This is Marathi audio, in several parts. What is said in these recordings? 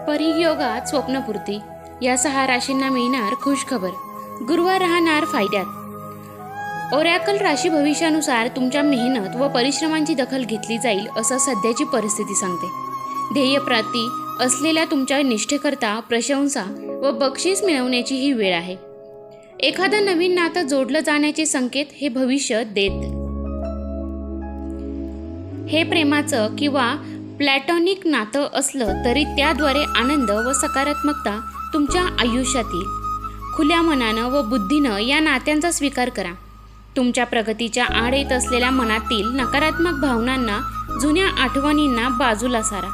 परियोगात स्वप्नपूर्ती या 6 राशींना मिळणार खुशखबर. गुरुवार राहणार फायद्यात. ओरॅकल राशी भविष्यानुसार तुमच्या मेहनत व परिश्रमांची दखल घेतली जाईल असं सध्याची परिस्थिती सांगते. ध्येयप्राप्ती असलेल्या तुमच्या निष्ठेकरता प्रशंसा व बक्षीस मिळवण्याची ही वेळ आहे. एखादं नवीन नातं जोडलं जाण्याचे संकेत हे भविष्य देत. हे प्रेमाचं किंवा प्लॅटॉनिक नातं असलं तरी त्याद्वारे आनंद व सकारात्मकता तुमच्या आयुष्यात येईल. खुल्या मनानं व बुद्धीनं या नात्यांचा स्वीकार करा. तुमच्या प्रगतीच्या आड येत असलेल्या मनातील नकारात्मक भावनांना, जुन्या आठवणींना बाजूला सारा.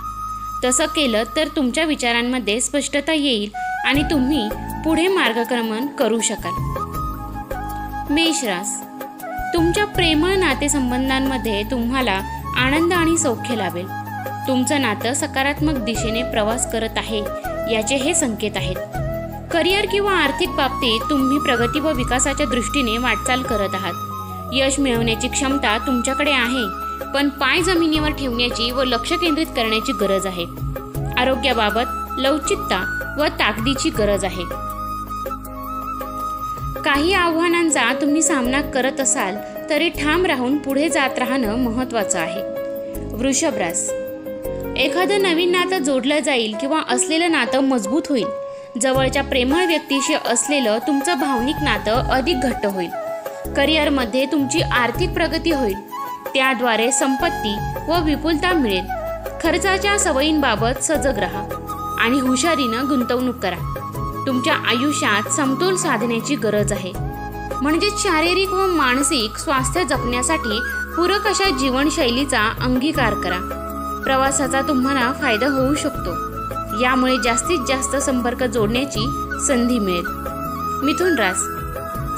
तसं केलं तर तुमच्या विचारांमध्ये स्पष्टता येईल आणि तुम्ही पुढे मार्गक्रमण करू शकाल. मेषरास, तुमच्या प्रेमळ नातेसंबंधांमध्ये तुम्हाला आनंद आणि सौख्य लाभेल. तुमचं नातं सकारात्मक दिशेने प्रवास करत आहे याचे हे संकेत आहेत. करिअर किंवा आर्थिक बाबतीत तुम्ही प्रगती व विकासाच्या दृष्टीने वाटचाल करत आहात. यश मिळवण्याची क्षमता तुमच्याकडे आहे, पण पाय जमिनीवर ठेवण्याची व लक्ष केंद्रित करण्याची गरज आहे. आरोग्याबाबत लवचिकता व ताकदीची गरज आहे. काही आव्हानांचा तुम्ही सामना करत असाल तरी ठाम राहून पुढे जात राहणं महत्त्वाचं आहे. वृषभ रास, एखादं नवीन नातं जोडलं जाईल किंवा असलेलं नातं मजबूत होईल. जवळच्या प्रेमळ व्यक्तीशी असलेलं तुमचं भावनिक नातं अधिक घट्ट होईल. करिअरमध्ये तुमची आर्थिक प्रगती होईल. त्याद्वारे संपत्ती व विपुलता मिळेल. खर्चाच्या सवयींबाबत सजग राहा आणि हुशारीनं गुंतवणूक करा. तुमच्या आयुष्यात समतोल साधण्याची गरज आहे. म्हणजेच शारीरिक व मानसिक स्वास्थ्य जपण्यासाठी पूरक अशा जीवनशैलीचा अंगीकार करा. प्रवासाचा तुम्हाला फायदा होऊ शकतो. यामुळे जास्तीत जास्त संपर्क जोडण्याची संधी मिळेल. मिथुन रास,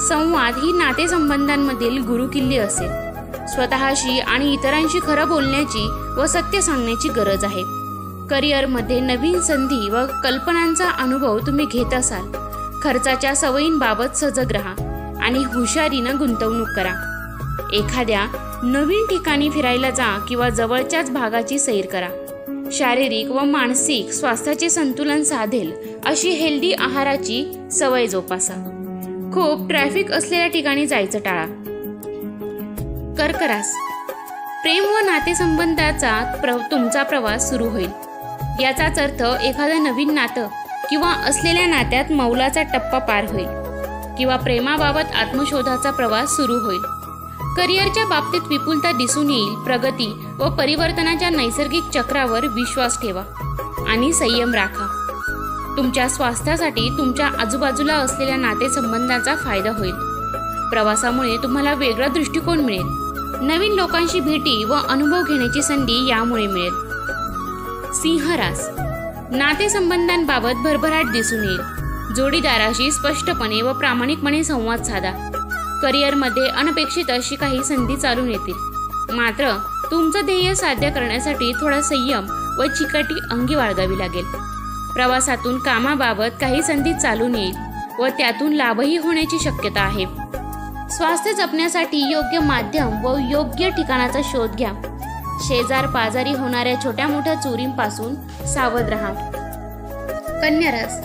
संवाद ही नातेसंबंधांमधील गुरुकिल्ली असेल. स्वतःशी आणि इतरांशी खरं बोलण्याची व सत्य सांगण्याची गरज आहे. करिअरमध्ये नवीन संधी व कल्पनांचा अनुभव तुम्ही घेत असाल. खर्चाच्या सवयींबाबत सजग राहा आणि हुशारीनं गुंतवणूक करा. एखाद्या नवीन ठिकाणी फिरायला जा किंवा जवळच्याच भागाची सैर करा. शारीरिक व मानसिक स्वास्थ्याचे संतुलन साधेल अशी हेल्दी आहाराची सवय जोपासा. खूप ट्रॅफिक असलेल्या ठिकाणी जायचं टाळा. कर्क रास, प्रेम व नातेसंबंधाचा तुमचा प्रवास सुरू होईल. याचाच अर्थ एखादं नवीन नातं किंवा असलेल्या नात्यात मौलाचा टप्पा पार होईल किंवा प्रेमाबाबत आत्मशोधाचा प्रवास सुरू होईल. करिअरच्या बाबतीत विपुलता दिसून येईल. प्रगती व परिवर्तनाच्या नैसर्गिक चक्रावर विश्वास ठेवा आणि संयम राखा. तुमच्या स्वास्थ्यासाठी तुमच्या आजूबाजूला असलेल्या नातेसंबंधांचा फायदा होईल. प्रवासामुळे तुम्हाला वेगळा दृष्टिकोन मिळेल. नवीन लोकांशी भेटी व अनुभव घेण्याची संधी यामुळे मिळेल. सिंह रास, नातेसंबंधांबाबत भरभराट दिसून येईल. जोडीदाराशी स्पष्टपणे व प्रामाणिकपणे संवाद साधा. करिअरमध्ये अनपेक्षित अशी काही संधी चालून येतील. मात्र तुमचं ध्येय साध्य करण्यासाठी थोडा संयम व चिकाटी अंगी बाळगावी लागेल. प्रवासातून कामाबाबत काही संधी चालून येईल व त्यातून लाभही होण्याची शक्यता आहे. स्वास्थ्य जपण्यासाठी योग्य माध्यम व योग्य ठिकाणाचा शोध घ्या. शेजार पाजारी होणाऱ्या छोट्या मोठ्या चोरींपासून सावध राहा. कन्या रास,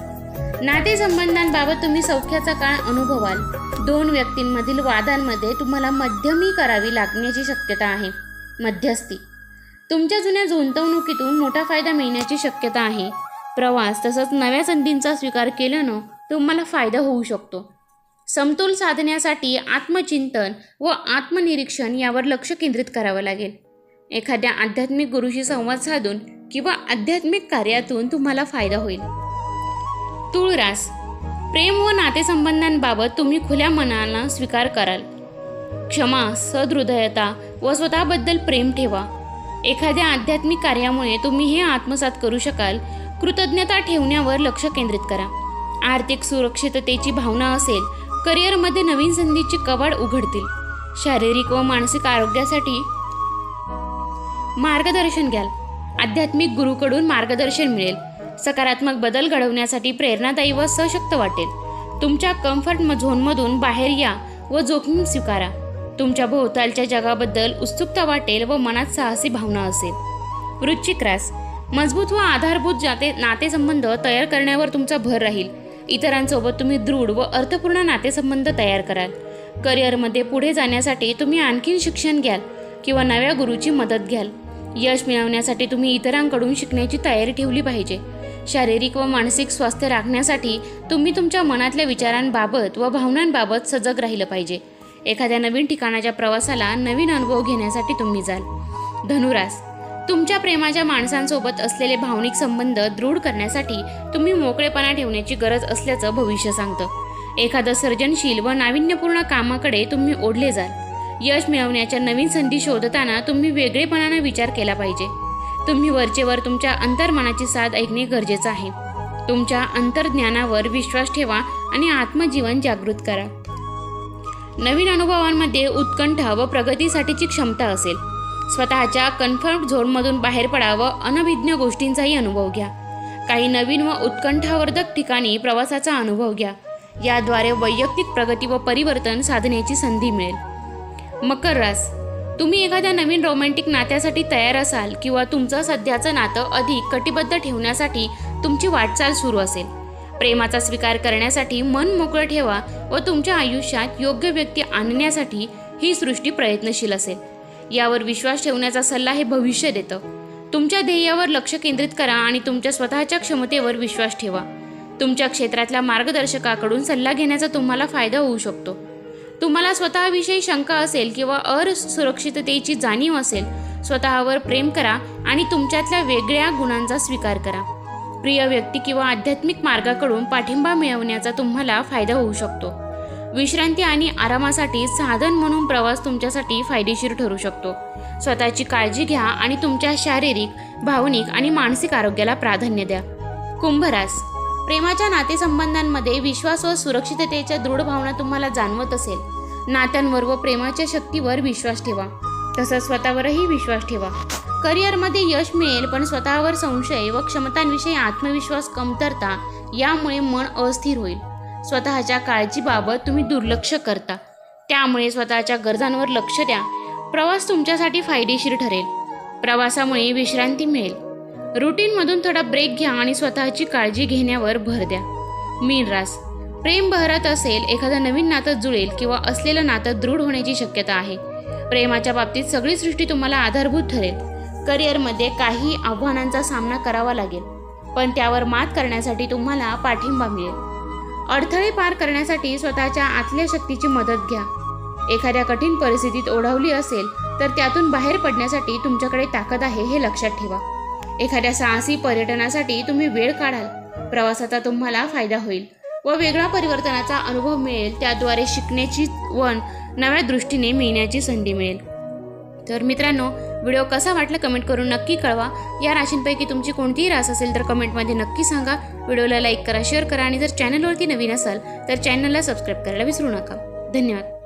नातेसंबंधांबाबत तुम्ही सौख्याचा काळ अनुभवाल. 2 व्यक्तींमधील वादांमध्ये तुम्हाला मध्यमी करावी लागण्याची शक्यता आहे. मध्यस्थी, तुमच्या जुन्या गुंतवणुकीतून मोठा फायदा मिळण्याची शक्यता आहे. प्रवास तसंच नव्या संधींचा स्वीकार केल्यानं तुम्हाला फायदा होऊ शकतो. समतोल साधण्यासाठी आत्मचिंतन व आत्मनिरीक्षण यावर लक्ष केंद्रित करावं लागेल. एखाद्या आध्यात्मिक गुरुशी संवाद साधून किंवा आध्यात्मिक कार्यातून तुम्हाला फायदा होईल. तुळ रास, प्रेम व नातेसंबंधांबाबत तुम्ही खुल्या मनाला स्वीकार कराल. क्षमा, सदहृदयता व स्वतःबद्दल प्रेम ठेवा. एखाद्या आध्यात्मिक कार्यामुळे तुम्ही हे आत्मसात करू शकाल. कृतज्ञता ठेवण्यावर लक्ष केंद्रित करा. आर्थिक सुरक्षिततेची भावना असेल. करिअरमध्ये नवीन संधीची कवाड उघडतील. शारीरिक व मानसिक आरोग्यासाठी मार्गदर्शन घ्याल. आध्यात्मिक गुरुकडून मार्गदर्शन मिळेल. सकारात्मक बदल घडवण्यासाठी प्रेरणादायी व सशक्त वाटेल. तुमच्या कम्फर्ट झोनमधून बाहेर या व जोखीम स्वीकारा. तुमच्या भोवतालच्या जगाबद्दल उत्सुकता वाटेल व मनात साहसी भावना असेल. वृश्चिक रास, मजबूत व आधारभूत नातेसंबंध तयार करण्यावर तुमचा भर राहील. इतरांसोबत तुम्ही दृढ व अर्थपूर्ण नातेसंबंध तयार कराल. करिअरमध्ये पुढे जाण्यासाठी तुम्ही आणखीन शिक्षण घ्याल किंवा नव्या गुरुची मदत घ्याल. यश मिळवण्यासाठी तुम्ही इतरांकडून शिकण्याची तयारी ठेवली पाहिजे. शारीरिक व मानसिक स्वास्थ्य राखण्यासाठी तुम्ही तुमच्या मनातल्या विचारांबाबत व भावनांबाबत सजग राहिलं पाहिजे. एखाद्या नवीन ठिकाणाच्या प्रवासाला नवीन अनुभव घेण्यासाठी तुम्ही जाल. धनुरास, तुमच्या प्रेमाच्या माणसांसोबत असलेले भावनिक संबंध दृढ करण्यासाठी तुम्ही मोकळेपणा ठेवण्याची गरज असल्याचं भविष्य सांगतं. एखादं सर्जनशील व नाविन्यपूर्ण कामाकडे तुम्ही ओढले जाल. यश मिळवण्याच्या नवीन संधी शोधताना तुम्ही वेगळेपणाने विचार केला पाहिजे. तुम्ही वरचेवर तुमच्या अंतर्मनाची साथ ऐकणे गरजेचं आहे. तुमच्या अंतर्ज्ञानावर विश्वास ठेवा आणि आत्मजीवन जागृत करा. नवीन अनुभवांमध्ये उत्कंठा व प्रगतीसाठीची क्षमता असेल. स्वतःच्या कम्फर्ट झोनमधून बाहेर पडा व अनभिज्ञ गोष्टींचाही अनुभव घ्या. काही नवीन व उत्कंठावर्धक ठिकाणी प्रवासाचा अनुभव घ्या. याद्वारे वैयक्तिक प्रगती व परिवर्तन साधण्याची संधी मिळेल. मकर रास, तुम्ही एखाद्या नवीन रोमॅन्टिक नात्यासाठी तयार असाल किंवा तुमचं सध्याचं नातं अधिक कटिबद्ध ठेवण्यासाठी तुमची वाटचाल सुरू असेल. प्रेमाचा स्वीकार करण्यासाठी मन मोकळं ठेवा व तुमच्या आयुष्यात योग्य व्यक्ती आणण्यासाठी ही सृष्टी प्रयत्नशील असेल. यावर विश्वास ठेवण्याचा सल्ला हे भविष्य देतं. तुमच्या ध्येयावर लक्ष केंद्रित करा आणि तुमच्या स्वतःच्या क्षमतेवर विश्वास ठेवा. तुमच्या क्षेत्रातल्या मार्गदर्शकाकडून सल्ला घेण्याचा तुम्हाला फायदा होऊ शकतो. तुम्हाला स्वतःविषयी शंका असेल किंवा असुरक्षिततेची जाणीव असेल, स्वतःवर प्रेम करा आणि तुमच्यातल्या वेगळ्या गुणांचा स्वीकार करा. प्रिय व्यक्ती किंवा आध्यात्मिक मार्गाकडून पाठिंबा मिळवण्याचा तुम्हाला फायदा होऊ शकतो. विश्रांती आणि आरामासाठी साधन म्हणून प्रवास तुमच्यासाठी फायदेशीर ठरू शकतो. स्वतःची काळजी घ्या आणि तुमच्या शारीरिक, भावनिक आणि मानसिक आरोग्याला प्राधान्य द्या. कुंभरास, प्रेमाच्या नातेसंबंधांमध्ये विश्वास व सुरक्षिततेच्या दृढ भावना तुम्हाला जाणवत असेल. नात्यांवर व प्रेमाच्या शक्तीवर विश्वास ठेवा. तसंच स्वतःवरही विश्वास ठेवा. करिअरमध्ये यश मिळेल, पण स्वतःवर संशय व क्षमतांविषयी आत्मविश्वास कमतरता यामुळे मन अस्थिर होईल. स्वतःच्या काळजीबाबत तुम्ही दुर्लक्ष करता, त्यामुळे स्वतःच्या गरजांवर लक्ष द्या. प्रवास तुमच्यासाठी फायदेशीर ठरेल. प्रवासामुळे विश्रांती मिळेल. रुटीनमधून थोडा ब्रेक घ्या आणि स्वतःची काळजी घेण्यावर भर द्या. मीन रास, प्रेम बहरत असेल, एखादं नवीन नातं जुळेल किंवा असलेलं नातं दृढ होण्याची शक्यता आहे. प्रेमाच्या बाबतीत सगळी सृष्टी तुम्हाला आधारभूत ठरेल. करिअरमध्ये काही आव्हानांचा सामना करावा लागेल, पण त्यावर मात करण्यासाठी तुम्हाला पाठिंबा मिळेल. अडथळे पार करण्यासाठी स्वतःच्या आतल्या शक्तीची मदत घ्या. एखाद्या कठीण परिस्थितीत ओढावली असेल तर त्यातून बाहेर पडण्यासाठी तुमच्याकडे ताकद आहे हे लक्षात ठेवा. एखाद्या साहसी पर्यटनासाठी तुम्ही वेळ काढाल. प्रवासाचा तुम्हाला फायदा होईल व वेगळा परिवर्तनाचा अनुभव मिळेल. त्याद्वारे शिकण्याची व नव्या दृष्टीने मिळण्याची संधी मिळेल. तर मित्रांनो, व्हिडिओ कसा वाटला कमेंट करून नक्की कळवा. या राशींपैकी तुमची कोणतीही रास असेल तर कमेंटमध्ये नक्की सांगा. व्हिडिओला लाईक करा, शेअर करा आणि जर चॅनलवरती नवीन असाल तर चॅनलला सबस्क्राईब करायला विसरू नका. धन्यवाद.